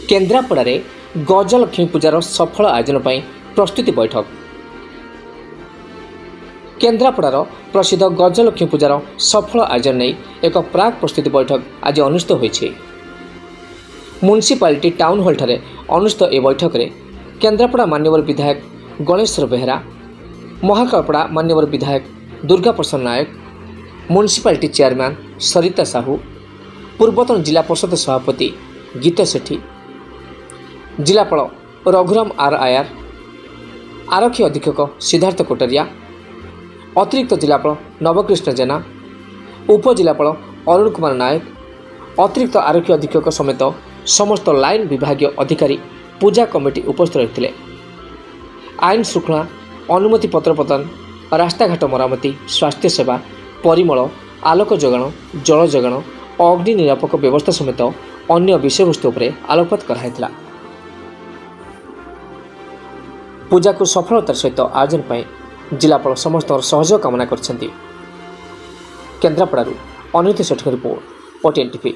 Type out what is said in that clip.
केन्द्रापड़ारे गजलक्ष्मी पूजार सफल आयोजन पर प्रस्तुति बैठक। केन्द्रापड़ार प्रसिद्ध गजलक्ष्मी पूजार सफल आयोजन नहीं एक प्राक प्रस्तुति बैठक आज अनुष्ठित होइछि। म्युनिसिपालिटी टाउन हॉल ठारे अनुष्ठित ए बैठक रे केन्द्रापड़ा मान्यवर विधायक गणेश्वर बेहेरा, महाकालपड़ा मान्यवर विधायक दुर्गा प्रसाद नायक, म्युनिसिपालिटी चेयरमैन सरिता साहू, पूर्वतन जिला परिषद सभापति गीत सेठी, जिलापाल रघुराम आर आयर, आरक्षी अधीक्षक सिद्धार्थ कोटरिया, अतिरिक्त जिलापाल नवकृष्ण जेना, उपजिलापाल अरुण कुमार नायक, अतिरिक्त आरक्षी अधीक्षक समेत समस्त लाइन विभागीय अधिकारी पूजा कमिटी उपस्थित रही। आईन श्रृंखला, अनुमति पत्र प्रदान, रास्ताघाट मरामती, स्वास्थ्य सेवा, परिमल, आलोक जोगाण, जल जोगाण, अग्नि निरापक व्यवस्था समेत अन्य विषयवस्तु पर आलोकपात कराइथिला। पूजा को सफलतार सहित आयोजन पर जिलापाल समस्त सहयोग कामना करछन्ति। केन्द्रापड़ारू अनिरुद्ध सेठीक रिपोर्ट, OTN TV।